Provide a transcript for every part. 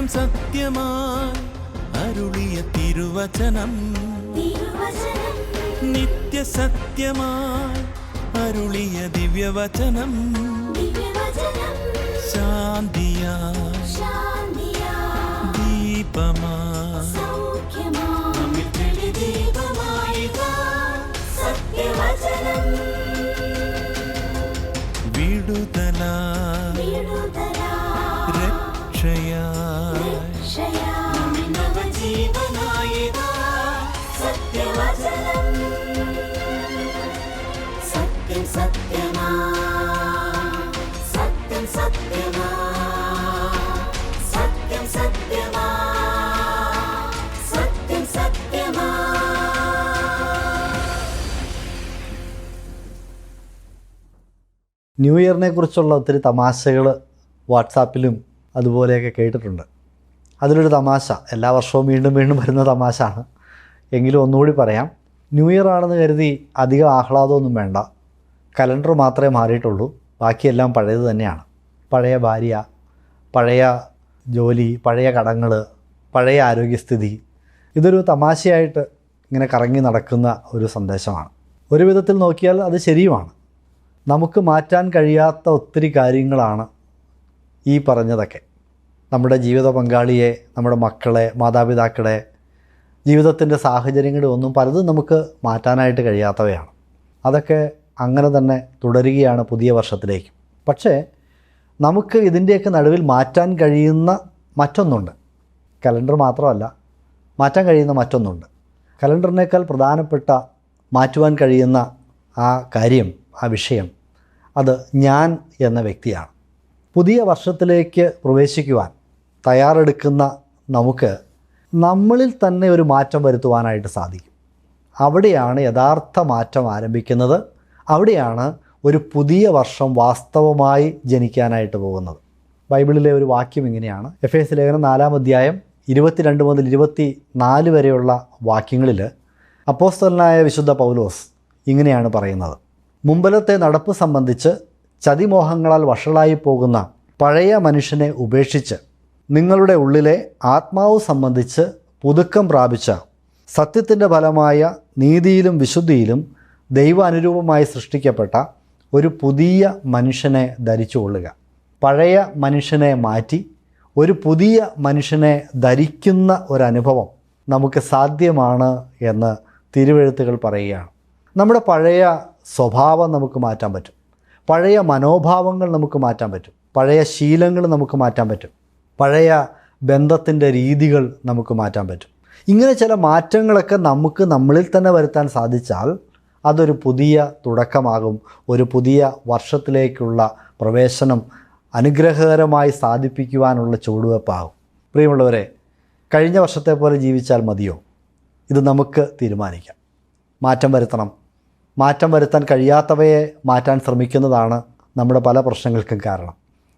സത്യം സത്യമായി അരുളിയ തിരുവചനം നിത്യസത്യമായി അരുളിയ ദിവ്യവചനം ശാന്തിയായി ദീപമായി വിടുതലായി രക്ഷയായി സത്യം സത്യമാ സത്യം സത്യമാ സത്യം സത്യമാ സത്യം സത്യമാ. ന്യൂ ഇയറിനെ കുറിച്ചുള്ള ഒത്തിരി തമാശകൾ വാട്സാപ്പിലും അതുപോലെയൊക്കെ കേട്ടിട്ടുണ്ട്. അതിലൊരു തമാശ, എല്ലാ വർഷവും വീണ്ടും വീണ്ടും വരുന്ന തമാശയാണ്, എങ്കിലും ഒന്നുകൂടി പറയാം. ന്യൂ ഇയർ ആണെന്ന് കരുതി അധികം ആഹ്ലാദമൊന്നും വേണ്ട. കലണ്ടർ മാത്രമേ മാറിയിട്ടുള്ളൂ, ബാക്കിയെല്ലാം പഴയത് തന്നെയാണ്. പഴയ ഭാര്യ, പഴയ ജോലി, പഴയ കടങ്ങൾ, പഴയ ആരോഗ്യസ്ഥിതി. ഇതൊരു തമാശയായിട്ട് ഇങ്ങനെ കറങ്ങി നടക്കുന്ന ഒരു സന്ദേശമാണ്. ഒരു വിധത്തിൽ നോക്കിയാൽ അത് ശരിയുമാണ്. നമുക്ക് മാറ്റാൻ കഴിയാത്ത ഒത്തിരി കാര്യങ്ങളാണ് ഈ പറഞ്ഞതൊക്കെ. നമ്മുടെ ജീവിത പങ്കാളിയെ, നമ്മുടെ മക്കളെ, മാതാപിതാക്കളെ, ജീവിതത്തിൻ്റെ സാഹചര്യങ്ങളെ ഒന്നും പലതും നമുക്ക് മാറ്റാനായിട്ട് കഴിയാത്തവയാണ്. അതൊക്കെ അങ്ങനെ തന്നെ തുടരുകയാണ് പുതിയ വർഷത്തിലേക്ക്. പക്ഷേ നമുക്ക് ഇതിൻ്റെയൊക്കെ നടുവിൽ മാറ്റാൻ കഴിയുന്ന മറ്റൊന്നുണ്ട്. കലണ്ടർ മാത്രമല്ല, മാറ്റാൻ കഴിയുന്ന മറ്റൊന്നുണ്ട്. കലണ്ടറിനേക്കാൾ പ്രധാനപ്പെട്ട മാറ്റുവാൻ കഴിയുന്ന ആ കാര്യം, ആ വിഷയം, അത് ഞാൻ എന്ന വ്യക്തിയാണ്. പുതിയ വർഷത്തിലേക്ക് പ്രവേശിക്കുവാൻ തയ്യാറെടുക്കുന്ന നമുക്ക് നമ്മളിൽ തന്നെ ഒരു മാറ്റം വരുത്തുവാനായിട്ട് സാധിക്കും. അവിടെയാണ് യഥാർത്ഥ മാറ്റം ആരംഭിക്കുന്നത്. അവിടെയാണ് ഒരു പുതിയ വർഷം വാസ്തവമായി ജനിക്കാനായിട്ട് പോകുന്നത്. ബൈബിളിലെ ഒരു വാക്യം ഇങ്ങനെയാണ്. എഫേസ്യ ലേഖനം 4-ാം അധ്യായം 22 മുതൽ 24 വരെയുള്ള വാക്യങ്ങളിൽ അപ്പോസ്തലനായ വിശുദ്ധ പൗലോസ് ഇങ്ങനെയാണ് പറയുന്നത്: മുമ്പലത്തെ നടപ്പ് സംബന്ധിച്ച് ചതിമോഹങ്ങളാൽ വഷളായി പോകുന്ന പഴയ മനുഷ്യനെ ഉപേക്ഷിച്ച് നിങ്ങളുടെ ഉള്ളിലെ ആത്മാവ് സംബന്ധിച്ച് പുതുക്കം പ്രാപിച്ച സത്യത്തിൻ്റെ ഫലമായ നീതിയിലും വിശുദ്ധിയിലും ദൈവാനുരൂപമായി സൃഷ്ടിക്കപ്പെട്ട ഒരു പുതിയ മനുഷ്യനെ ധരിച്ചുകൊള്ളുക. പഴയ മനുഷ്യനെ മാറ്റി ഒരു പുതിയ മനുഷ്യനെ ധരിക്കുന്ന ഒരനുഭവം നമുക്ക് സാധ്യമാണ് എന്ന് തിരുവെഴുത്തുകൾ പറയുകയാണ്. നമ്മുടെ പഴയ സ്വഭാവം നമുക്ക് മാറ്റാൻ പറ്റും. പഴയ മനോഭാവങ്ങൾ നമുക്ക് മാറ്റാൻ പറ്റും. പഴയ ശീലങ്ങൾ നമുക്ക് മാറ്റാൻ പറ്റും. പഴയ ബന്ധത്തിൻ്റെ രീതികൾ നമുക്ക് മാറ്റാൻ പറ്റും. ഇങ്ങനെ ചില മാറ്റങ്ങളൊക്കെ നമുക്ക് നമ്മളിൽ തന്നെ വരുത്താൻ സാധിച്ചാൽ അതൊരു പുതിയ തുടക്കമാകും. ഒരു പുതിയ വർഷത്തിലേക്കുള്ള പ്രവേശനം അനുഗ്രഹകരമായി സാധിപ്പിക്കുവാനുള്ള ചുവടുവെപ്പാകും. പ്രിയമുള്ളവരെ, കഴിഞ്ഞ വർഷത്തെ പോലെ ജീവിച്ചാൽ മതിയോ? ഇത് നമുക്ക് തീരുമാനിക്കാം. മാറ്റം വരുത്തണം. മാറ്റം വരുത്താൻ കഴിയാത്തവയെ മാറ്റാൻ ശ്രമിക്കുന്നതാണ് നമ്മുടെ പല പ്രശ്നങ്ങൾക്കും കാരണം.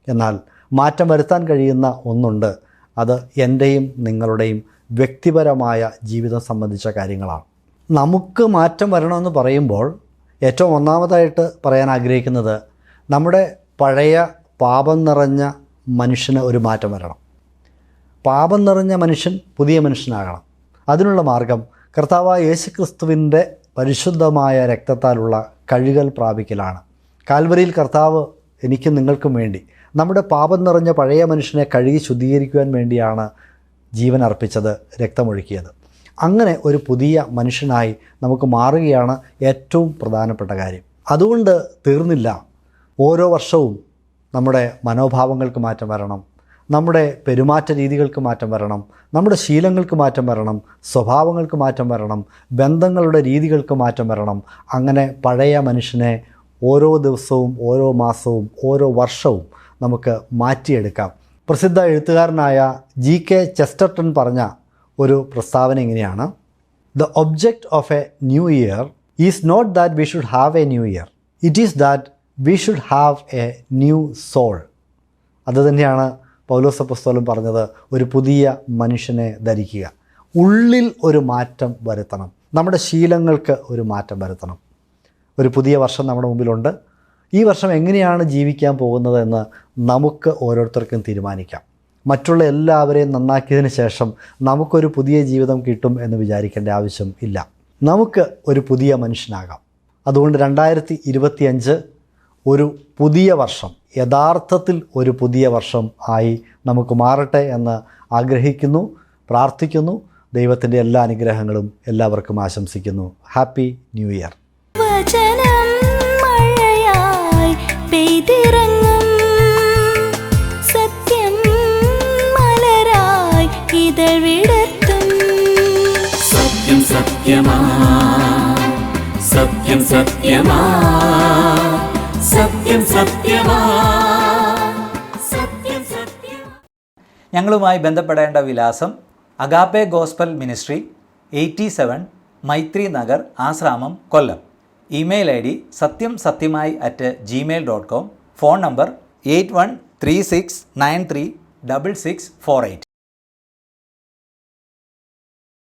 എന്നാൽ മാറ്റം വരുത്താൻ കഴിയുന്ന ഒന്നുണ്ട്. അത് എൻ്റെയും നിങ്ങളുടെയും വ്യക്തിപരമായ ജീവിതം സംബന്ധിച്ച കാര്യങ്ങളാണ്. നമുക്ക് മാറ്റം വരണമെന്ന് പറയുമ്പോൾ ഏറ്റവും ഒന്നാമതായിട്ട് പറയാൻ ആഗ്രഹിക്കുന്നത് നമ്മുടെ പഴയ പാപം നിറഞ്ഞ മനുഷ്യന് ഒരു മാറ്റം വരണം. പാപം നിറഞ്ഞ മനുഷ്യൻ പുതിയ മനുഷ്യനാകണം. അതിനുള്ള മാർഗം കർത്താവായ യേശുക്രിസ്തുവിൻ്റെ പരിശുദ്ധമായ രക്തത്താലുള്ള കഴുകൽ പ്രാപിക്കലാണ്. കാൽവരിയിൽ കർത്താവ് എനിക്കും നിങ്ങൾക്കും വേണ്ടി നമ്മുടെ പാപം നിറഞ്ഞ പഴയ മനുഷ്യനെ കഴുകി ശുദ്ധീകരിക്കുവാൻ വേണ്ടിയാണ് ജീവൻ അർപ്പിച്ചത്, രക്തമൊഴുക്കിയത്. അങ്ങനെ ഒരു പുതിയ മനുഷ്യനായി നമുക്ക് മാറുകയാണ് ഏറ്റവും പ്രധാനപ്പെട്ട കാര്യം. അതുകൊണ്ട് തീർന്നില്ല. ഓരോ വർഷവും നമ്മുടെ മനോഭാവങ്ങൾക്ക് മാറ്റം വരണം, നമ്മുടെ പെരുമാറ്റ രീതികൾക്ക് മാറ്റം വരണം, നമ്മുടെ ശീലങ്ങൾക്ക് മാറ്റം വരണം, സ്വഭാവങ്ങൾക്ക് മാറ്റം വരണം, ബന്ധങ്ങളുടെ രീതികൾക്ക് മാറ്റം വരണം. അങ്ങനെ പഴയ മനുഷ്യനെ ഓരോ ദിവസവും, ഓരോ മാസവും, ഓരോ വർഷവും നമുക്ക് മാറ്റിയെടുക്കാം. പ്രസിദ്ധ എഴുത്തുകാരനായ G.K. ചെസ്റ്റർട്ടൺ പറഞ്ഞ ഒരു പ്രസ്താവന ഇങ്ങനെയാണ്: the object of a new year is not that we should have a new year, it is that we should have a new soul. അതുതന്നെയാണ് പൗലോസ് അപ്പോസ്തലൻ പറഞ്ഞത്, ഒരു പുതിയ മനുഷ്യനെ ധരിക്കുക. ഉള്ളിൽ ഒരു മാറ്റം വരുത്തണം. നമ്മുടെ ശീലങ്ങൾക്ക് ഒരു മാറ്റം വരുത്തണം. ഒരു പുതിയ വർഷം നമ്മുടെ മുമ്പിലുണ്ട്. ഈ വർഷം എങ്ങനെയാണ് ജീവിക്കാൻ പോകുന്നതെന്ന് നമുക്ക് ഓരോരുത്തർക്കും തീരുമാനിക്കാം. മറ്റുള്ള എല്ലാവരെയും നന്നാക്കിയതിന് ശേഷം നമുക്കൊരു പുതിയ ജീവിതം കിട്ടും എന്ന് വിചാരിക്കേണ്ട ആവശ്യം ഇല്ല. നമുക്ക് ഒരു പുതിയ മനുഷ്യനാകാം. അതുകൊണ്ട് 2025 ഒരു പുതിയ വർഷം, യഥാർത്ഥത്തിൽ ഒരു പുതിയ വർഷം ആയി നമുക്ക് മാറട്ടെ എന്ന് ആഗ്രഹിക്കുന്നു, പ്രാർത്ഥിക്കുന്നു. ദൈവത്തിൻ്റെ എല്ലാ അനുഗ്രഹങ്ങളും എല്ലാവർക്കും ആശംസിക്കുന്നു. Happy new year. വചനം മഴയായി പെയ്തിറങ്ങും, സത്യം മലരായി ഇതവിടർത്തും. സത്യം സത്യമാ, സത്യം സത്യമാ, സത്യം സത്യമാ, സത്യം സത്യമാ. ഞങ്ങളുമായി ബന്ധപ്പെടേണ്ട വിലാസം Agape gospel ministry, 87 Maithri Nagar, Asramam, Kollam. Email ID satyamsatyamai@gmail.com. Phone number 8136936648.